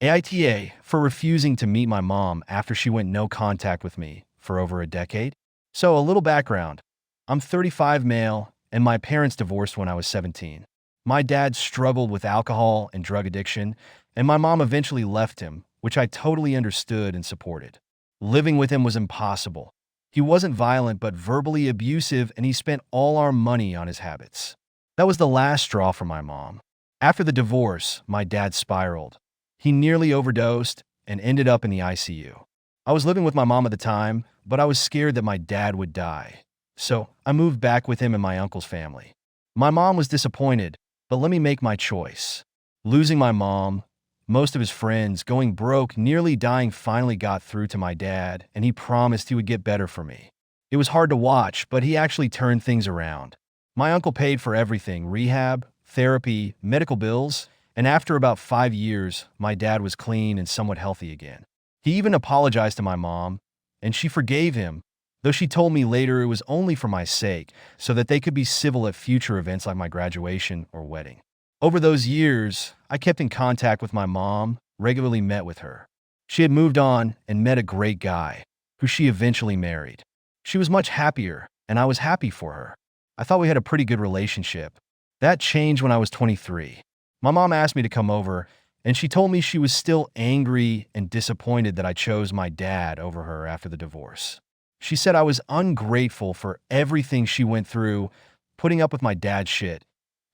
AITA for refusing to meet my mom after she went no contact with me for over a decade. So, a little background. I'm 35 male, and my parents divorced when I was 17. My dad struggled with alcohol and drug addiction, and my mom eventually left him, which I totally understood and supported. Living with him was impossible. He wasn't violent but verbally abusive, and he spent all our money on his habits. That was the last straw for my mom. After the divorce, my dad spiraled. He nearly overdosed and ended up in the ICU. I was living with my mom at the time, but I was scared that my dad would die. So I moved back with him and my uncle's family. My mom was disappointed, but let me make my choice. Losing my mom, most of his friends, going broke, nearly dying finally got through to my dad, and he promised he would get better for me. It was hard to watch, but he actually turned things around. My uncle paid for everything: rehab, therapy, medical bills, and after about 5 years, my dad was clean and somewhat healthy again. He even apologized to my mom, and she forgave him, though she told me later it was only for my sake, so that they could be civil at future events like my graduation or wedding. Over those years, I kept in contact with my mom, regularly met with her. She had moved on and met a great guy, who she eventually married. She was much happier, and I was happy for her. I thought we had a pretty good relationship. That changed when I was 23. My mom asked me to come over, and she told me she was still angry and disappointed that I chose my dad over her after the divorce. She said I was ungrateful for everything she went through, putting up with my dad's shit,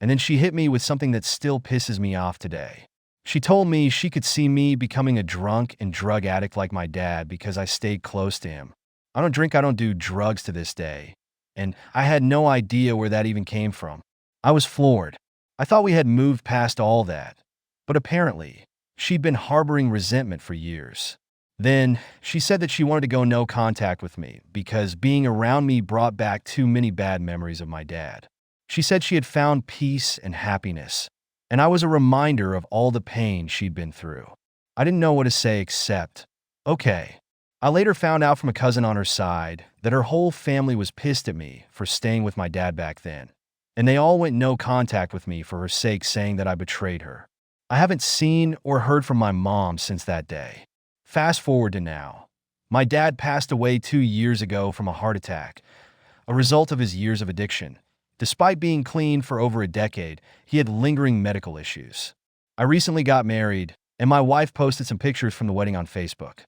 and then she hit me with something that still pisses me off today. She told me she could see me becoming a drunk and drug addict like my dad because I stayed close to him. I don't drink, I don't do drugs to this day, and I had no idea where that even came from. I was floored. I thought we had moved past all that, but apparently, she'd been harboring resentment for years. Then, she said that she wanted to go no contact with me because being around me brought back too many bad memories of my dad. She said she had found peace and happiness, and I was a reminder of all the pain she'd been through. I didn't know what to say except, okay. I later found out from a cousin on her side that her whole family was pissed at me for staying with my dad back then, and they all went no contact with me for her sake, saying that I betrayed her. I haven't seen or heard from my mom since that day. Fast forward to now. My dad passed away 2 years ago from a heart attack, a result of his years of addiction. Despite being clean for over a decade, he had lingering medical issues. I recently got married, and my wife posted some pictures from the wedding on Facebook.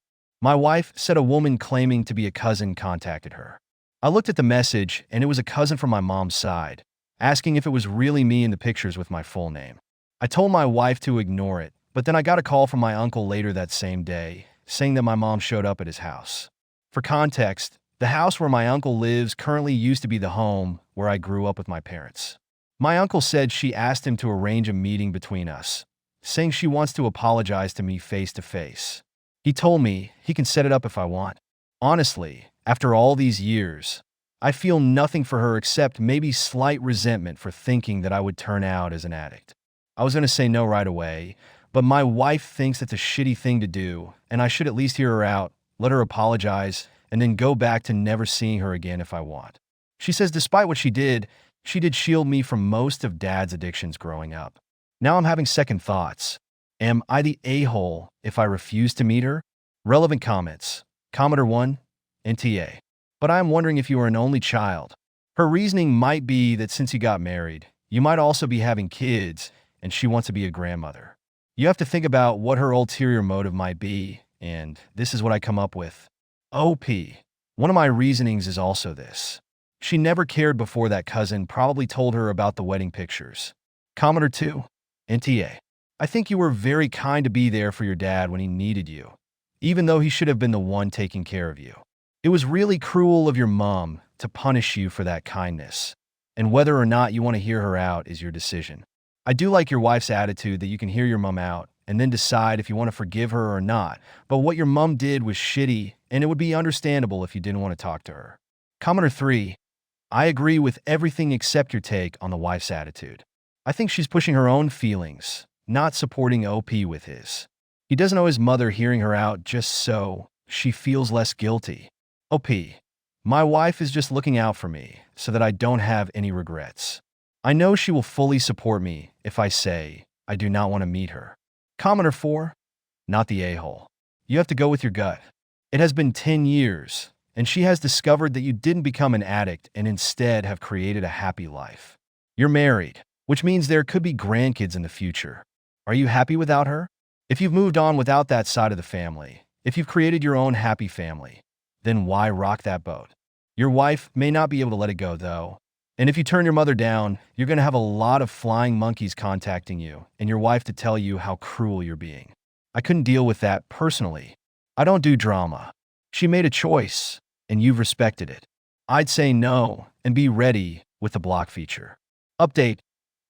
My wife said a woman claiming to be a cousin contacted her. I looked at the message, and it was a cousin from my mom's side, asking if it was really me in the pictures with my full name. I told my wife to ignore it, but then I got a call from my uncle later that same day, saying that my mom showed up at his house. For context, the house where my uncle lives currently used to be the home where I grew up with my parents. My uncle said she asked him to arrange a meeting between us, saying she wants to apologize to me face to face. He told me he can set it up if I want. Honestly, after all these years, I feel nothing for her except maybe slight resentment for thinking that I would turn out as an addict. I was going to say no right away, but my wife thinks it's a shitty thing to do, and I should at least hear her out, let her apologize, and then go back to never seeing her again if I want. She says despite what she did shield me from most of Dad's addictions growing up. Now I'm having second thoughts. Am I the a-hole if I refuse to meet her? Relevant comments. Commenter 1, NTA. But I am wondering if you are an only child. Her reasoning might be that since you got married, you might also be having kids, and she wants to be a grandmother. You have to think about what her ulterior motive might be, and this is what I come up with. OP. One of my reasonings is also this. She never cared before that cousin probably told her about the wedding pictures. Commenter 2, NTA. I think you were very kind to be there for your dad when he needed you, even though he should have been the one taking care of you. It was really cruel of your mom to punish you for that kindness, and whether or not you want to hear her out is your decision. I do like your wife's attitude that you can hear your mom out and then decide if you want to forgive her or not, but what your mom did was shitty, and it would be understandable if you didn't want to talk to her. Commenter 3, I agree with everything except your take on the wife's attitude. I think she's pushing her own feelings, not supporting OP with his. He doesn't owe his mother hearing her out just so she feels less guilty. OP, my wife is just looking out for me so that I don't have any regrets. I know she will fully support me if I say I do not want to meet her. Commenter 4, not the a-hole. You have to go with your gut. It has been 10 years, and she has discovered that you didn't become an addict and instead have created a happy life. You're married, which means there could be grandkids in the future. Are you happy without her? If you've moved on without that side of the family, if you've created your own happy family, then why rock that boat? Your wife may not be able to let it go, though. And if you turn your mother down, you're going to have a lot of flying monkeys contacting you and your wife to tell you how cruel you're being. I couldn't deal with that personally. I don't do drama. She made a choice, and you've respected it. I'd say no and be ready with the block feature. Update: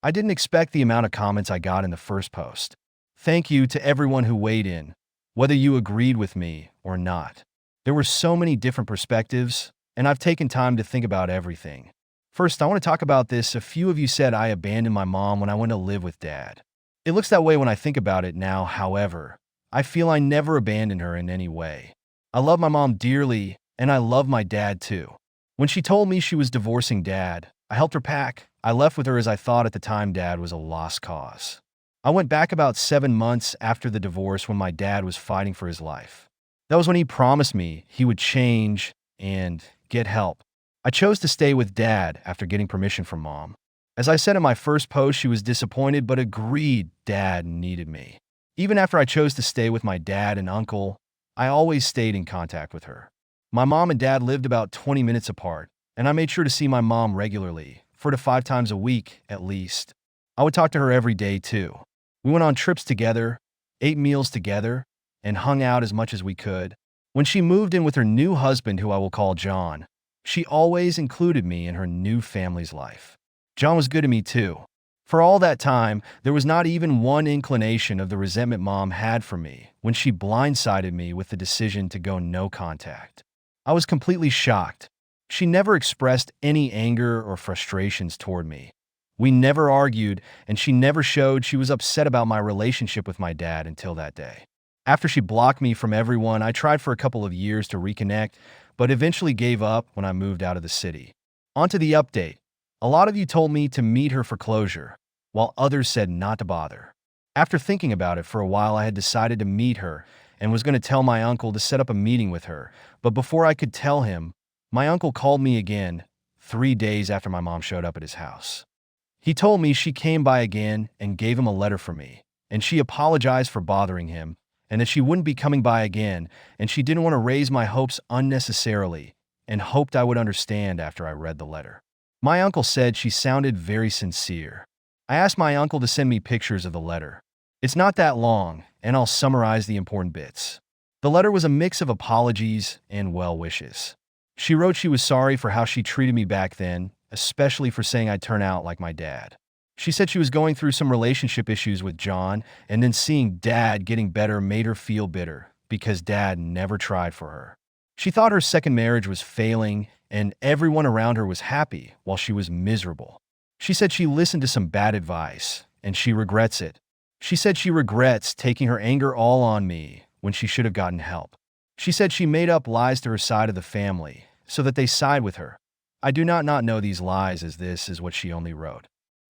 I didn't expect the amount of comments I got in the first post. Thank you to everyone who weighed in, whether you agreed with me or not. There were so many different perspectives, and I've taken time to think about everything. First, I want to talk about this. A few of you said I abandoned my mom when I went to live with Dad. It looks that way when I think about it now, however. I feel I never abandoned her in any way. I love my mom dearly, and I love my dad too. When she told me she was divorcing Dad, I helped her pack. I left with her as I thought at the time Dad was a lost cause. I went back about 7 months after the divorce when my dad was fighting for his life. That was when he promised me he would change and get help. I chose to stay with Dad after getting permission from Mom. As I said in my first post, she was disappointed but agreed Dad needed me. Even after I chose to stay with my dad and uncle, I always stayed in contact with her. My mom and dad lived about 20 minutes apart, and I made sure to see my mom regularly, 4 to 5 times a week at least. I would talk to her every day too. We went on trips together, ate meals together, and hung out as much as we could. When she moved in with her new husband, who I will call John, she always included me in her new family's life. John was good to me too. For all that time, there was not even one inclination of the resentment Mom had for me when she blindsided me with the decision to go no contact. I was completely shocked. She never expressed any anger or frustrations toward me. We never argued, and she never showed she was upset about my relationship with my dad until that day. After she blocked me from everyone, I tried for a couple of years to reconnect, but eventually gave up when I moved out of the city. On to the update. A lot of you told me to meet her for closure, while others said not to bother. After thinking about it for a while, I had decided to meet her and was going to tell my uncle to set up a meeting with her. But before I could tell him, my uncle called me again 3 days after my mom showed up at his house. He told me she came by again and gave him a letter for me, and she apologized for bothering him, and that she wouldn't be coming by again, and she didn't want to raise my hopes unnecessarily, and hoped I would understand after I read the letter. My uncle said she sounded very sincere. I asked my uncle to send me pictures of the letter. It's not that long, and I'll summarize the important bits. The letter was a mix of apologies and well wishes. She wrote she was sorry for how she treated me back then, especially for saying I'd turn out like my dad. She said she was going through some relationship issues with John, and then seeing Dad getting better made her feel bitter because Dad never tried for her. She thought her second marriage was failing, and everyone around her was happy while she was miserable. She said she listened to some bad advice, and she regrets it. She said she regrets taking her anger all on me when she should have gotten help. She said she made up lies to her side of the family so that they side with her. I do not know these lies, as this is what she only wrote.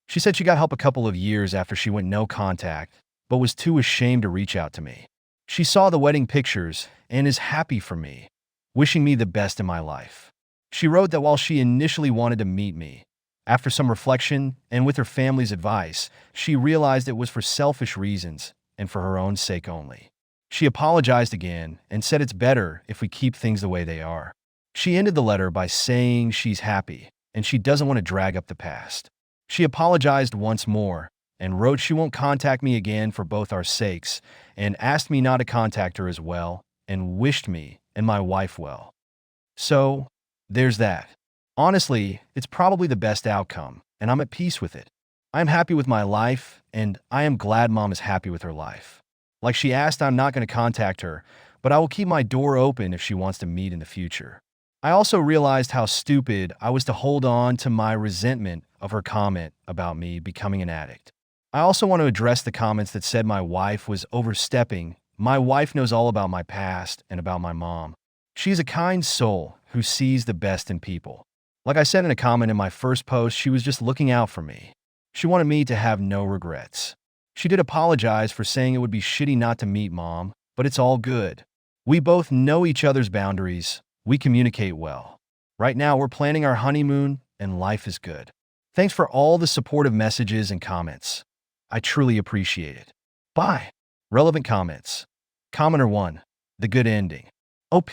She said she got help a couple of years after she went no contact, but was too ashamed to reach out to me. She saw the wedding pictures and is happy for me, wishing me the best in my life. She wrote that while she initially wanted to meet me, after some reflection and with her family's advice, she realized it was for selfish reasons and for her own sake only. She apologized again and said it's better if we keep things the way they are. She ended the letter by saying she's happy and she doesn't want to drag up the past. She apologized once more and wrote she won't contact me again for both our sakes, and asked me not to contact her as well, and wished me and my wife well. So, there's that. Honestly, it's probably the best outcome, and I'm at peace with it. I'm happy with my life, and I am glad Mom is happy with her life. Like she asked, I'm not going to contact her, but I will keep my door open if she wants to meet in the future. I also realized how stupid I was to hold on to my resentment of her comment about me becoming an addict. I also want to address the comments that said my wife was overstepping. My wife knows all about my past and about my mom. She's a kind soul who sees the best in people. Like I said in a comment in my first post, she was just looking out for me. She wanted me to have no regrets. She did apologize for saying it would be shitty not to meet mom, but it's all good. We both know each other's boundaries. We communicate well. Right now, we're planning our honeymoon, and life is good. Thanks for all the supportive messages and comments. I truly appreciate it. Bye. Relevant comments. Commenter 1. The good ending. OP.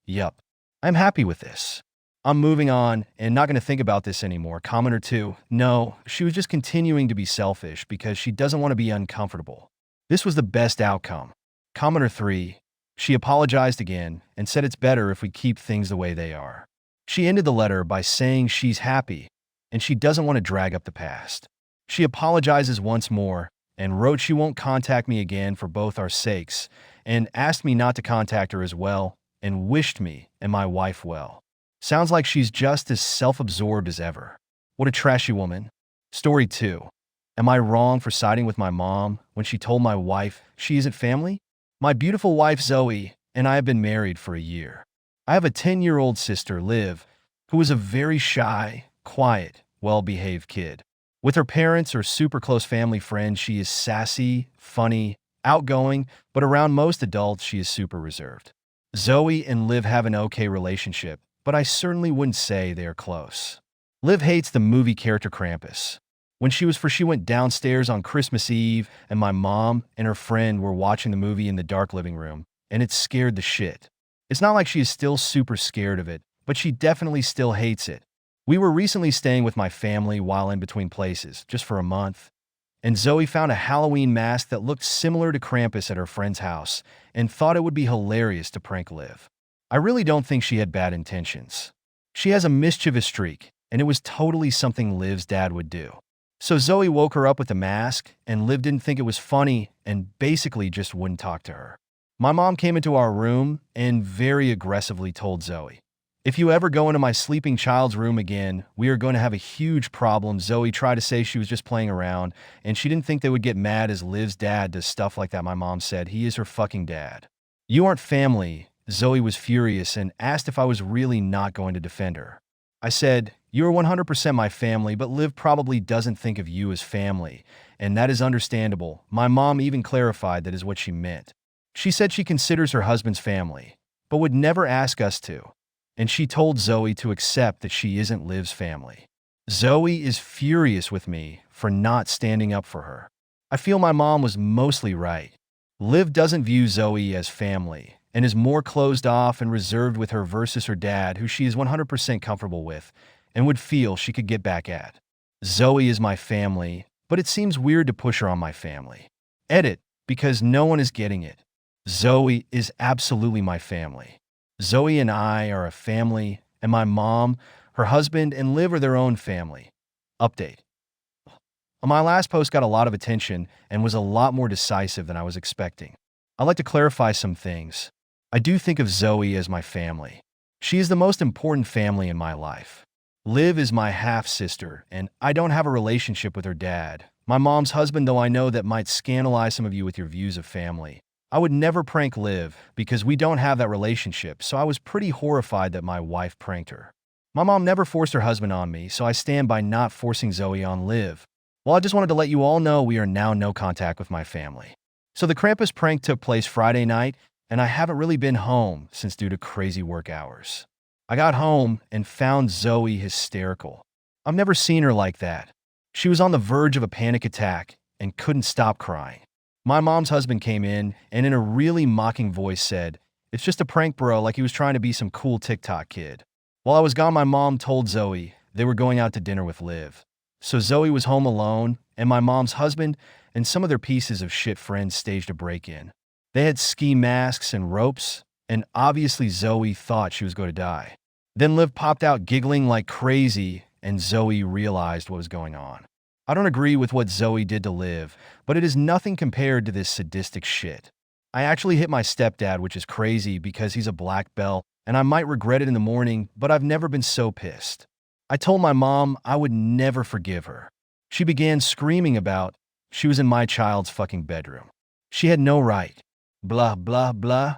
Yup. I'm happy with this. I'm moving on and not going to think about this anymore. Commenter 2. No, she was just continuing to be selfish because she doesn't want to be uncomfortable. This was the best outcome. Commenter 3. She apologized again and said it's better if we keep things the way they are. She ended the letter by saying she's happy and she doesn't want to drag up the past. She apologizes once more and wrote she won't contact me again for both our sakes and asked me not to contact her as well and wished me and my wife well. Sounds like she's just as self-absorbed as ever. What a trashy woman. Story 2. Am I wrong for siding with my mom when she told my wife she isn't family? My beautiful wife Zoe and I have been married for a year. I have a 10-year-old sister, Liv, who is a very shy, quiet, well-behaved kid. With her parents or super close family friends, she is sassy, funny, outgoing, but around most adults, she is super reserved. Zoe and Liv have an okay relationship, but I certainly wouldn't say they are close. Liv hates the movie character Krampus. When she went downstairs on Christmas Eve, and my mom and her friend were watching the movie in the dark living room, and it scared the shit. It's not like she is still super scared of it, but she definitely still hates it. We were recently staying with my family while in between places, just for a month, and Zoe found a Halloween mask that looked similar to Krampus at her friend's house and thought it would be hilarious to prank Liv. I really don't think she had bad intentions. She has a mischievous streak, and it was totally something Liv's dad would do. So Zoe woke her up with the mask, and Liv didn't think it was funny and basically just wouldn't talk to her. My mom came into our room and very aggressively told Zoe, "If you ever go into my sleeping child's room again, we are going to have a huge problem." Zoe tried to say she was just playing around, and she didn't think they would get mad as Liv's dad does stuff like that. My mom said, "He is her fucking dad. You aren't family." Zoe was furious and asked if I was really not going to defend her. I said, "You are 100% my family, but Liv probably doesn't think of you as family, and that is understandable." My mom even clarified that is what she meant. She said she considers her husband's family, but would never ask us to, and she told Zoe to accept that she isn't Liv's family. Zoe is furious with me for not standing up for her. I feel my mom was mostly right. Liv doesn't view Zoe as family, and is more closed off and reserved with her versus her dad, who she is 100% comfortable with and would feel she could get back at. Zoe is my family, but it seems weird to push her on my family. Edit, because no one is getting it. Zoe is absolutely my family. Zoe and I are a family, and my mom, her husband, and Liv are their own family. Update. My last post got a lot of attention and was a lot more decisive than I was expecting. I'd like to clarify some things. I do think of Zoe as my family. She is the most important family in my life. Liv is my half-sister, and I don't have a relationship with her dad. My mom's husband, though I know that might scandalize some of you with your views of family. I would never prank Liv because we don't have that relationship, so I was pretty horrified that my wife pranked her. My mom never forced her husband on me, so I stand by not forcing Zoe on Liv. Well, I just wanted to let you all know we are now no contact with my family. So the Krampus prank took place Friday night, and I haven't really been home since due to crazy work hours. I got home and found Zoe hysterical. I've never seen her like that. She was on the verge of a panic attack and couldn't stop crying. My mom's husband came in and in a really mocking voice said, "It's just a prank, bro," like he was trying to be some cool TikTok kid. While I was gone, my mom told Zoe they were going out to dinner with Liv. So Zoe was home alone, and my mom's husband and some of their pieces of shit friends staged a break-in. They had ski masks and ropes, and obviously Zoe thought she was going to die. Then Liv popped out giggling like crazy, and Zoe realized what was going on. I don't agree with what Zoe did to Liv, but it is nothing compared to this sadistic shit. I actually hit my stepdad, which is crazy because he's a black belt, and I might regret it in the morning, but I've never been so pissed. I told my mom I would never forgive her. She began screaming about she was in my child's fucking bedroom. She had no right. Blah, blah, blah.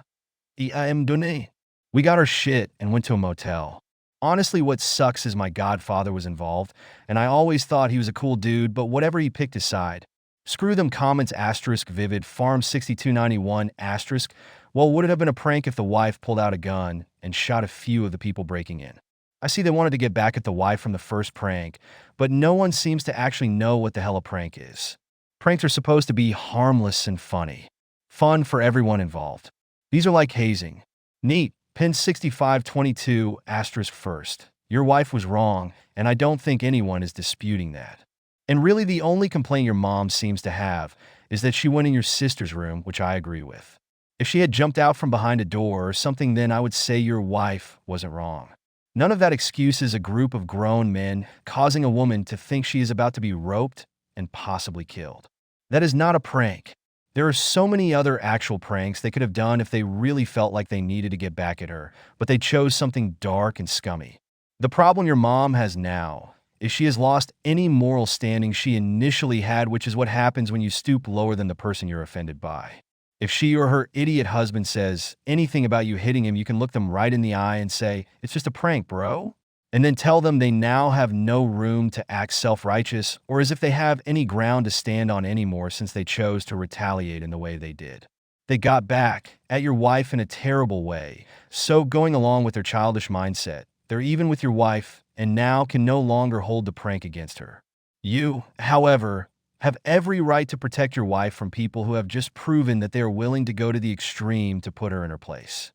I am donné. We got our shit and went to a motel. Honestly, what sucks is my godfather was involved, and I always thought he was a cool dude, but whatever, he picked his side. Screw them comments asterisk vivid farm 6291 asterisk. Well, would it have been a prank if the wife pulled out a gun and shot a few of the people breaking in? I see they wanted to get back at the wife from the first prank, but no one seems to actually know what the hell a prank is. Pranks are supposed to be harmless and funny. Fun for everyone involved. These are like hazing. Neat. Pin 6522 asterisk first. Your wife was wrong, and I don't think anyone is disputing that. And really the only complaint your mom seems to have is that she went in your sister's room, which I agree with. If she had jumped out from behind a door or something, then I would say your wife wasn't wrong. None of that excuses a group of grown men causing a woman to think she is about to be roped and possibly killed. That is not a prank. There are so many other actual pranks they could have done if they really felt like they needed to get back at her, but they chose something dark and scummy. The problem your mom has now is she has lost any moral standing she initially had, which is what happens when you stoop lower than the person you're offended by. If she or her idiot husband says anything about you hitting him, you can look them right in the eye and say, "It's just a prank, bro." And then tell them they now have no room to act self-righteous or as if they have any ground to stand on anymore since they chose to retaliate in the way they did. They got back at your wife in a terrible way, so going along with their childish mindset, they're even with your wife and now can no longer hold the prank against her. You, however, have every right to protect your wife from people who have just proven that they are willing to go to the extreme to put her in her place.